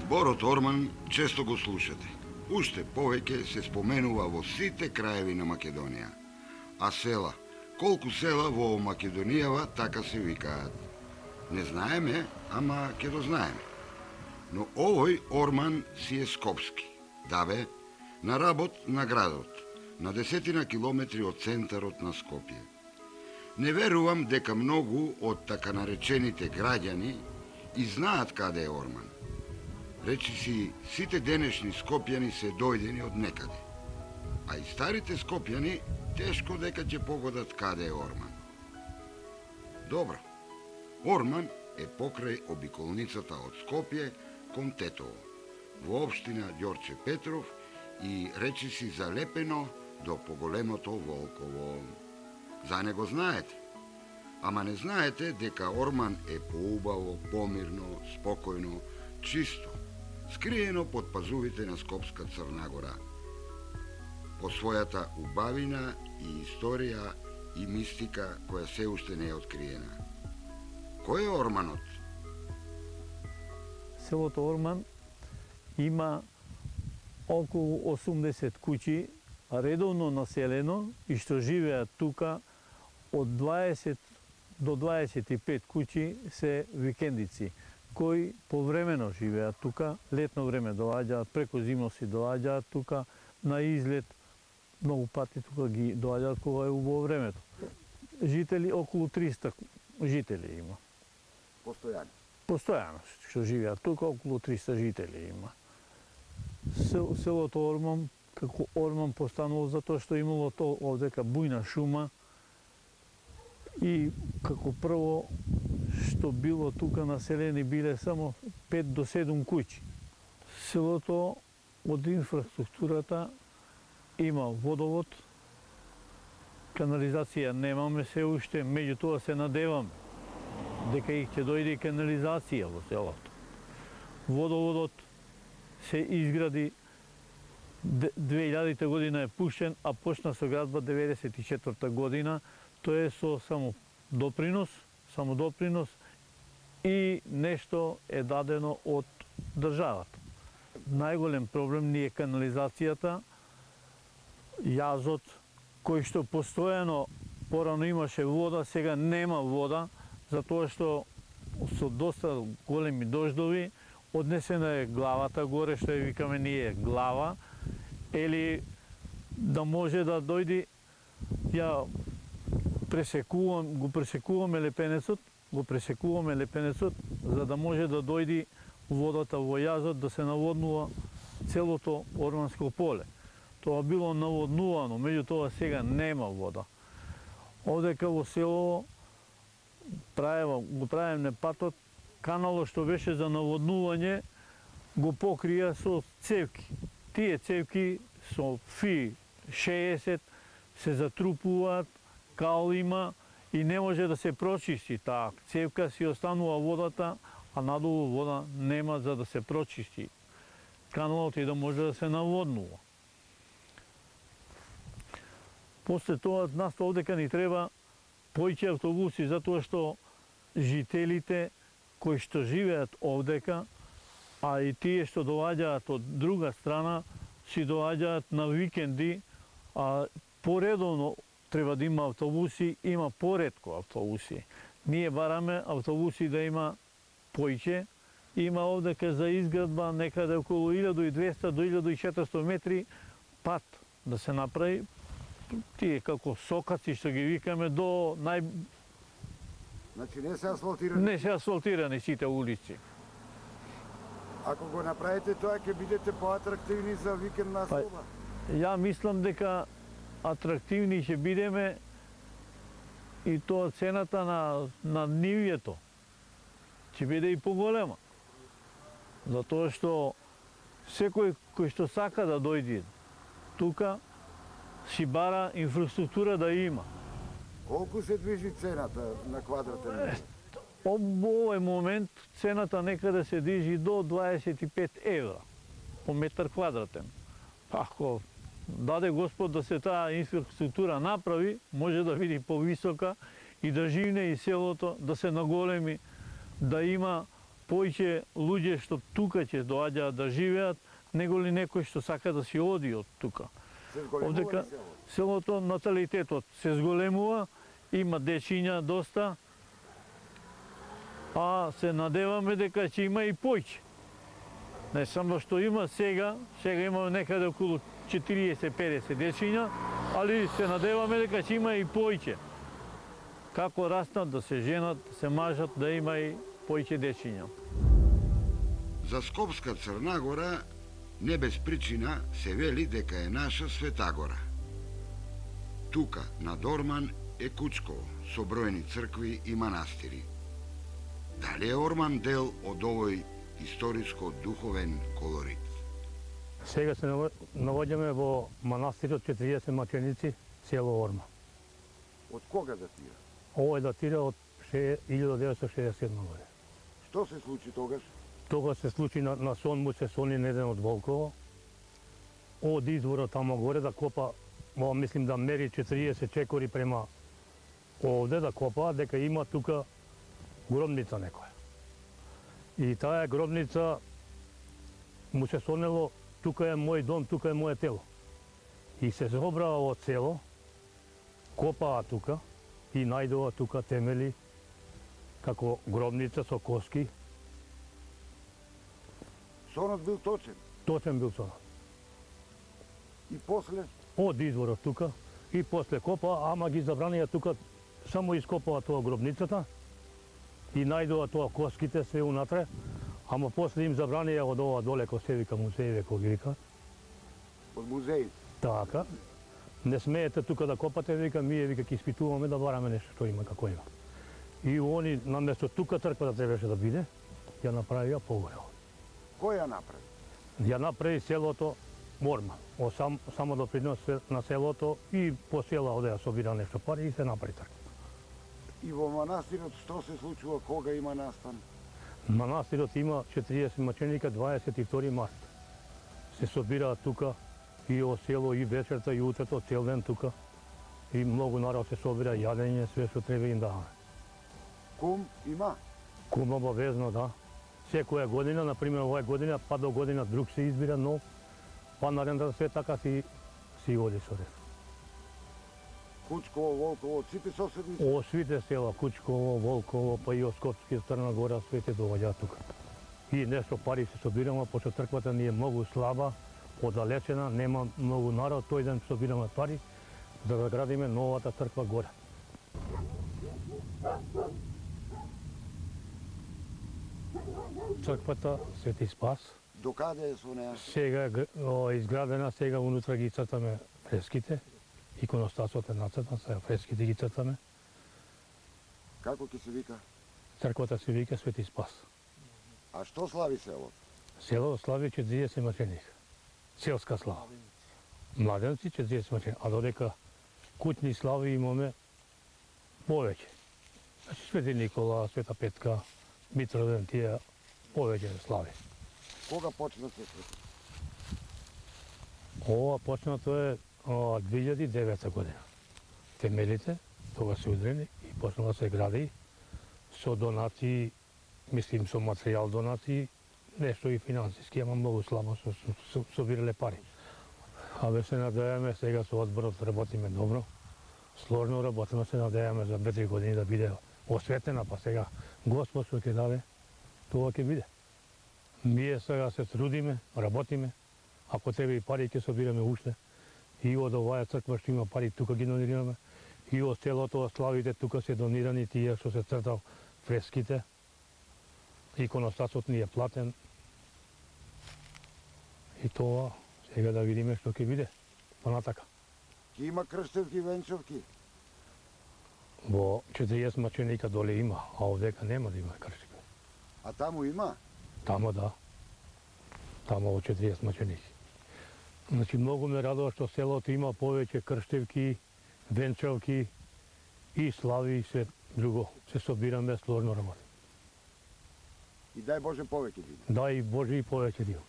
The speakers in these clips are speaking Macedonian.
Зборот Орман често го слушате. Уште повеќе се споменува во сите краеви на Македонија. А села, колку села во Македонијава така се викаат. Не знаеме, ама ќе дознаеме. Но овој Орман си е скопски. Да бе, на работ на градот, на 10 километри од центарот на Скопје. Не верувам дека многу од така наречените граѓани и знаат каде е Орман. Речи си, сите денешни скопјани се дојдени од некаде. А и старите скопјани тешко дека ќе погодат каде е Орман. Добро. Орман е покрај обиколницата од Скопје кон Тетово, во општина Ѓорче Петров и речи си залепено до поголемото Волково. За него знаете. Ама не знаете дека Орман е поубаво, помирно, спокојно, чисто, скриено под пазувите на Скопска Црна Гора. По својата убавина и историја и мистика која се уште не е откриена. Кој е Орманот? Селото Орман има околу 80 куќи, редовно населено и што живеат тука од 20 до 25 куќи се викендици, кои повремено живеат тука, летно време доаѓаат, преку зимно си доаѓаат тука, на излет многу пати тука ги доаѓаат кога е убаво времето. Жители, околу 300 жители има. Постојано. Постојано што живеат тука, околу 300 жители има. Селото Орман, како Орман постанува затоа што имало овдека бујна шума и како прво што било тука населени биле само 5 до 7 куќи. Селото од инфраструктурата има водовод, канализација немаме се уште, меѓутоа се надеваме дека и ќе дојде и канализација во селото. Водоводот се изгради 2000 година е пуштен, а почна со градба 94 година. Тоа е со само допринос и нешто е дадено од државата. Најголем проблем ни е канализацијата, јазот, кој што постојано порано имаше вода, сега нема вода, затоа што со доста големи дождови однесена е главата горе, што ја викаме ние глава, или да може да дојди, го пресекуваме лепенецот, за да може да дојди водата во јазот, да се наводнува целото Орманско поле. Тоа било наводнувано, меѓутоа сега нема вода. Овдека во село го правиме патот, каналот што беше за наводнување го покрија со цевки. Тие цевки со фи 60 се затрупуваат, кал има и не може да се прочисти таа цевка, си останува водата, а надолу вода нема за да се прочисти каналот и да може да се наводнува. После тоа, нас овдека ни треба поиќе автобуси, затоа што жителите кои што живеат овдека, а и тие што доаѓаат од друга страна, си доаѓаат на викенди, а поредовно треба да има автобуси, има поретко автобуси. Ние бараме автобуси да има поиќе. Има овдека за изградба некаде околу 1200 до 1400 метри пат да се направи. Тие како сокаци што ги викаме до Значи не се асфалтирани? Не се асфалтирани сите улици. Ако го направите тоа, ќе бидете поатрактивни за викендна слоба? Ја мислам дека атрактивни ќе бидеме и тоа цената на нивјето ќе биде и поголема. Затоа што секој кој што сака да дојде тука, си бара инфраструктура да има. Колку се движи цената на квадратен метар? Во овој момент цената некаде се движи до 25 евра по метар квадратен. Ако даде Господ да се таа инфраструктура направи, може да види повисока и да живне и селото, да се наголеми, да има поиќе луѓе што тука ќе доаѓаат да живеат, него ли некој што сака да си оди од тука. Се зголемува Овдека ли селото? селото наталитетот се зголемува, има дечиња доста, а се надеваме дека ќе има и поиќе. Не само што има сега имаме некаде околу 40-50 дечиња, али се надеваме дека ќе има и поиќе. Како растат, да се женат, да се мажат, да има и поиќе дечиња. За Скопска Црна Гора не без причина се вели дека е наша Света Гора. Тука, на Орман, е Кучково, со бројни цркви и манастири. Дали е Орман дел од овој историско-духовен колорит? Сега се наоѓаме во манастирот 40 маченици, село Орман. Од кога датира? Ово датира од 1967 година. Што се случи тогаш? Тога се случи на сон му се сони на еден од Волково. Од изворот тамо горе да копа, мислим да мери 40 чекори према овде да копа, дека има тука гробница некоја. И таа гробница му се сонело, тука е мој дом, тука е моје тело. И се собраа од село, копаа тука и најдоа тука темели како гробница со коски. Сонот бил точен. Точен бил сонот. И после? Од изворот тука и после копа, ама ги забранија тука, само ископаа тоа гробницата и најдоа тоа коските све унатре, ама после им забранија од ова доле кој се вика музеј, кој ги вика. Од музеј. Така. Не смеете тука да копате, вика, ние вика ќе испитуваме да бараме нешто што има, како има. И они наместо тука црквата требаше да биде, ја направија погоре. Кој ја направи? Ја направи селото Орман. Само допринос на селото и по села оде ја собира нешто пари и се направи така. И во манастирот што се случува кога има настан? Манастирот има 40 маченика, 22 март. Се собираат тука и о село, и вечерта, и утрето, цел ден тука. И многу народ се собира, јадење, све што треба им даваме. Кум има? Кум обавезно, да. Секоја година, например, оваа година, па до година друг се избира нов, па наредната све така си оди со ред. Кучково, Волково, сите соседни? О свите села, Кучково, Волково, па и Оскопски, Црна Гора, свете доаѓаат тука. И нешто пари се собираме, пошто црквата ни е многу слаба, оддалечена, нема многу народ, тој ден собираме пари за да градиме новата црква горе. Црквата Свети Спас. До каде е со неа? Сега е изградена, сега унутра ги цртаме фреските. Иконостасот е нацртан, сега фреските ги цртаме. Како ќе се вика? Црквата се вика Свети Спас. А што слави селото? Село слави 40 маченика. Селска слава. Младенци 40 маченика, а додека куќни слави имаме повеќе. Значи Свети Никола, Света Петка, Митровден, тие повеќе слави. Кога почна се свети? Ова почнато е 2009 година. Темелите тога се удрени и почнала се гради со донации, мислим со материјал донации, нешто и финансиски, ама многу слабо собирале пари. А ве се надејаме сега со одборот работиме добро. Сложно работиме, се надејаме за 2-3 години да биде осветена, па сега Господ што ќе даде, тоа ќе биде. Ние сега се трудиме, работиме, ако треба и пари ќе собираме уште. И од оваа црква што има пари, тука ги донираме. И од селото, славите, тука се донирани тие што се цртал фреските. Иконостасот ни е платен. И тоа, сега да видиме што ќе биде, понатака. Ќе има крштевки, венчовки? Во 40 маченика доле има, а овдека нема да има крштевки. А таму има? Тамо да. Тамо во 40 маченики. Значи, многу ме радува што селото има повеќе крштевки, венчавки и слави и се друго. Се собираме, сложно работи. И дај Боже повеќе да има. Да, и Боже и повеќе да има.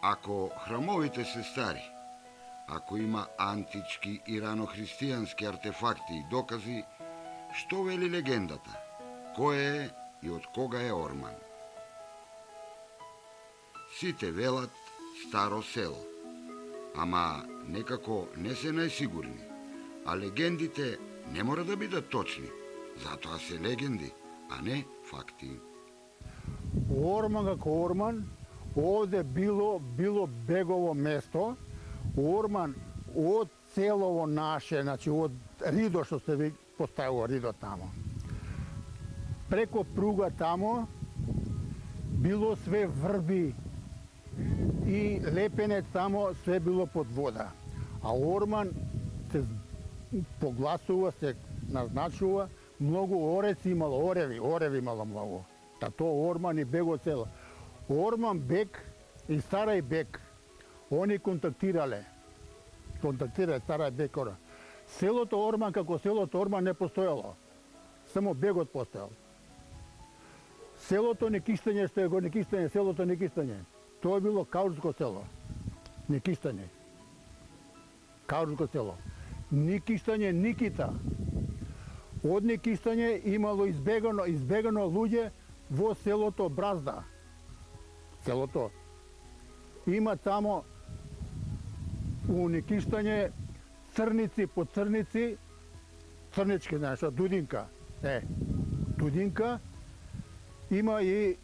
Ако храмовите се стари, ако има антички и ранохристијански артефакти и докази, што вели легендата? Кој е и од кога е Орман. Сите велат старо село, ама некако не се најсигурни, а легендите не мора да бидат точни, затоа се легенди, а не факти. Орман како Орман, овде било бегово место. Орман од селово наше, значи од Ридо што се ви поставило Ридо тамо. Преко пруга тамо било све врби и Лепенец тамо све било под вода. А Орман се погласува, се назначува, многу ореци имало, ореви имало многу. Та тоа Орман и бего село. Орман бег и Старај бег, они контактирале Старај бег. Селото Орман како селото Орман не постоело, само бегот постоел. Селото Некистање, што е го Некистање, селото Некистање, тоа било каурско село. Некистање. Каурско село. Некистање, Никита. Од Некистање имало избегано луѓе во селото Бразда. Селото. Има тамо у Некистање црници по црници, црнички, знаеш, Дудинка. Дудинка. Има и,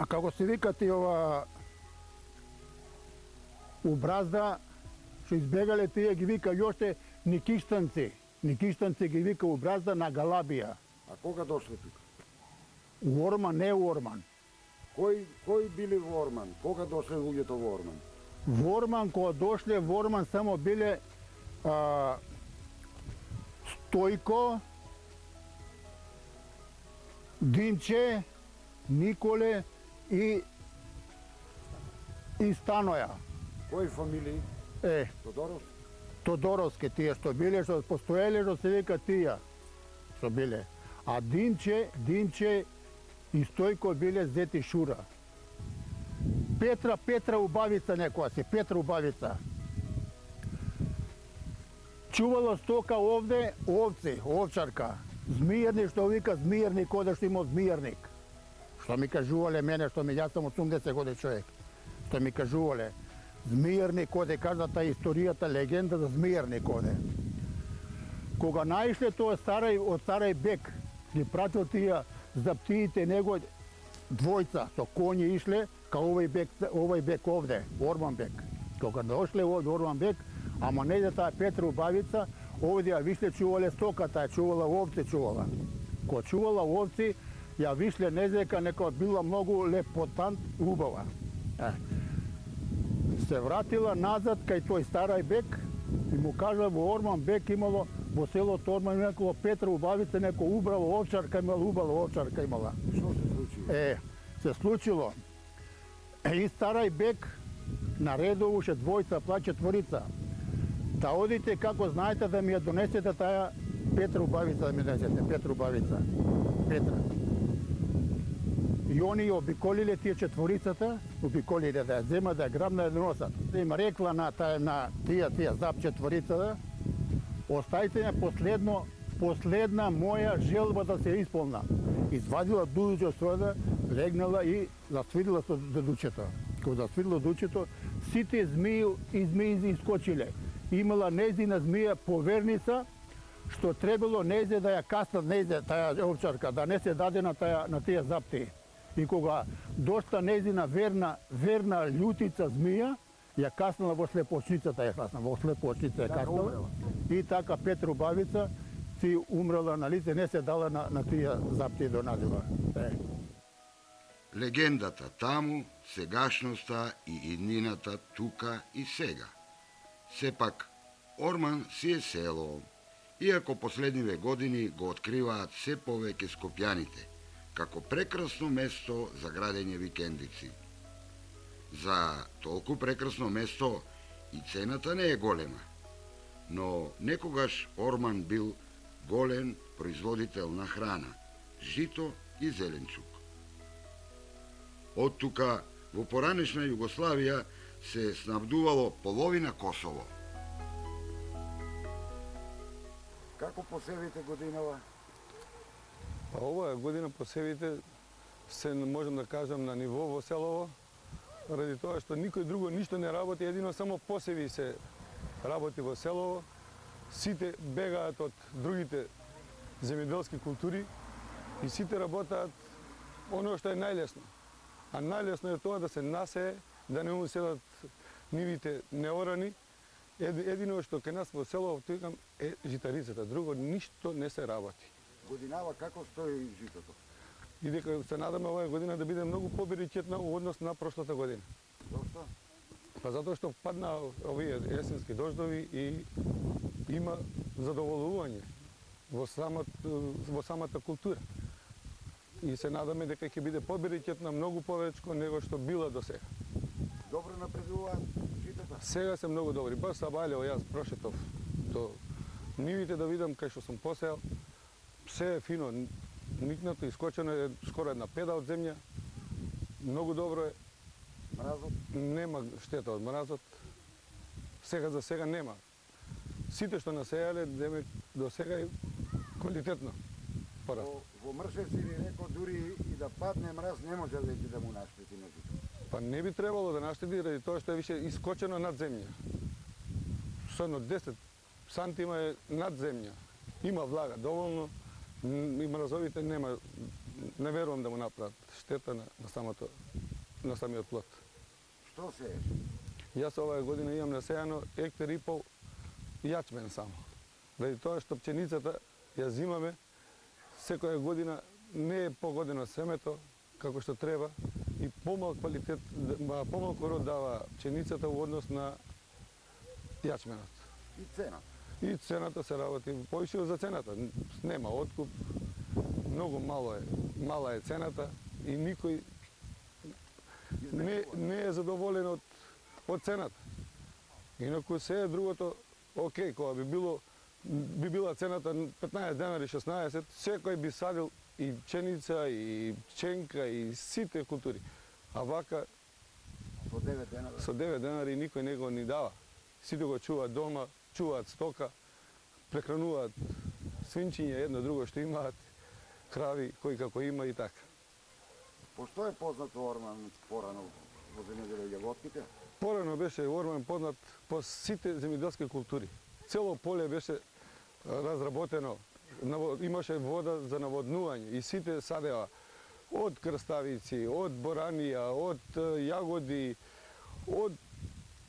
како се викат и ова, у Бразда, што избегале тие ги вика јоште Никиштанци. Никиштанци ги вика у Бразда на Галабија. А кога дошле тука? У Орман, не у Орман. Кои били во Орман? Кога дошле луѓето во Орман? Во Орман, кога дошле во Орман, само биле Стојко, Динче, Николе и Станоја. Кои фамилии? Тодоров? Тодоровски тие што биле, што постоеле, што се вика тие што биле. А Динче и Стојко биле зети Шура. Петра Убавица некоја си, Петра Убавица. Чувало стока овде, овци, овчарка. Змијерник, што вика змијерник, коде што има змијерник. Што ми кажувале мене, што ми јас сум 80 години човек. Што ми кажувале. Змијерник коде, кажа та историјата, легенда за змијерник коде. Кога наишле тоа од Старај бег, ги пратил тие за птиите него двојца со коњи ишле, ка овој бег овде, Орман бег. Кога дошле овде Орман бег, ама не иде таа Петра Убавица, овде ја вишле чувале стоката, ја чувала овци чувала. Кога чувала овци, ја вишле незека нека била многу лепотант убава. Се вратила назад кај тој Старај бег и му кажа во Орман бег имало во селото Орман некоја Петра Убавица, некоја убрава овчарка имала, убава овчарка имала. Што се случило? Се случило. И Старај бег наредуваше двојца, четворица. Да одите, како знаете, да ми ја донесете таа Петра Убавица, да ми донесете, Петра Убавица. Петра. И они ја обиколиле тие четворицата, обиколиле да ја зема, да ја грабна, да ја носат. Да им рекла на тие зап четворицата, остајте ја последна моја желба да се исполна. Извадила дудице од својата, легнала и засвидила со дучето. Кога засвидила дучето, сите змии искочиле. Имала нејзина змија поверница, што требало нејзе да ја каснат нејзе таа овчарка, да не се даде на тие запти. И кога дошта нејзина верна љутица змија, ја каснала во слепочницата, во слепочница ја каснала. И така Петра Убавица си умрела на лице, не се дала на тие запти до назива. Легендата таму, сегашноста и иднината тука и сега. Сепак, Орман си е село, иако последниве години го откриваат се повеќе скопјаните, како прекрасно место за градење викендици. За толку прекрасно место и цената не е голема, но некогаш Орман бил голем производител на храна, жито и зеленчук. Од тука, во поранешна Југославија, се снабдувало половина Косово. Како посевите годинава? Па оваа година посевите се, можам да кажам, на ниво во селово, ради тоа што никој друго ништо не работи, едино само посеви се работи во селово. Сите бегаат од другите земјоделски култури и сите работаат оно што е најлесно. А најлесно е тоа да се насее, да не му седат нивите неорани. Едино што кај нас во село, викам, е житарицата, друго ништо не се работи. Годинава како стои житото? И дека се надаме оваа година да биде многу поберичетна во однос на прошлата година. Зошто? Па затоа што падна овие есенски дождови и има задоволување во самата култура. И се надаме дека ќе биде поберичетна многу повечко него што била до сега. Добро напредуваат житата? Сега се многу добри. Баш сабалео јас прошетов до нивите да видам кај што сум посеал. Се е фино, никнато, искочено е скоро една педа од земја. Многу добро е. Мразот? Нема штета од мразот. Сега за сега нема. Сите што насеале, до сега е квалитетно порасло. Во Мршевци ви реко, дури и да падне мраз, не може веќе да му наштети на жито. Па не би требало да наштети, ради тоа што е више искочено над земја. Содно 10 сантима е над земја. Има влага доволно, и мразовите нема, не верувам да му направат штета на самиот плод. Што сееш? Јас оваа година имам насејано 1,5 хектари јачмен само. Ради тоа што пченицата ја зимаме, секоја година не е погодено семето како што треба и помалку род дава пченицата во однос на јачменот. И цена? И цената се работи повише за цената. Нема откуп, многу мала е цената и никој не е задоволен од цената. Инаку се е другото, окей, кога би била цената 15 денари, 16, секој би садил и пченица, и пченка, и сите култури. А вака со 9 денари никој не го ни дава. Сите го чуваат дома, чуваат стока, прехрануваат свинчиња, едно друго што имаат, крави, кој како има и така. По што е познато Орман порано во земјоделие јаготките? Порано беше Орман познат по сите земјоделски култури. Цело поле беше разработено, имаше вода за наводнување и сите садеа од крставици, од боранија, од јагоди, од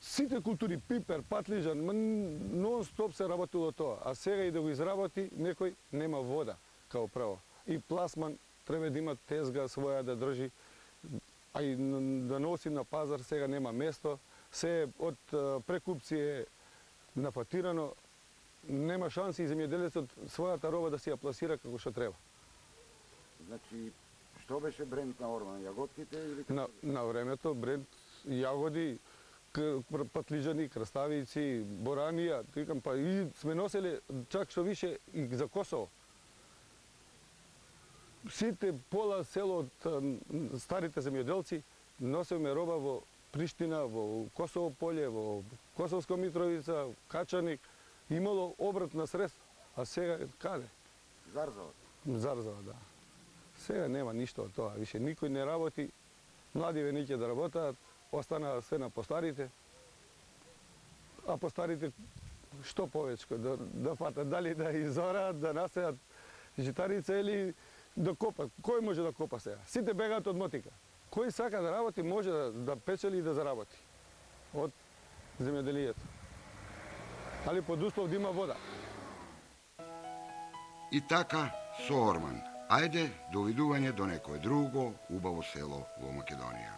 сите култури, пипер, патлижан, нон-стоп се работило тоа. А сега и да го изработи, некој нема вода, као право. И пласман треба да има тезга своја да држи, а и да носи на пазар, сега нема место. Се од прекупци е нафатирано, нема шанси и земјоделецот својата роба да си ја пласира како што треба. Значи, што беше бренд на Орман, јаготките или На времето бренд јагоди, патлижани, краставици, боранија, викам, па и сме носели чак што више и за Косово. Сите пола село од старите земјоделци носевме роба во Приштина, во Косово поле, во Косовска Митровица, Качаник, имало обратна средства, а сега каде? Зарзава? Зарзава, да. Сега нема ништо од тоа, више никој не работи, младиве не ќе да работаат, останаа се на постарите, а постарите што повечко, да фатат, дали да изораат, да насеат житарица или да копат. Кој може да копа сега? Сите бегаат од мотика. Кој сака да работи, може да печели и да заработи од земјоделието. Али под услов да има вода. И така со Орман. Ајде, довидување до некое друго убаво село во Македонија.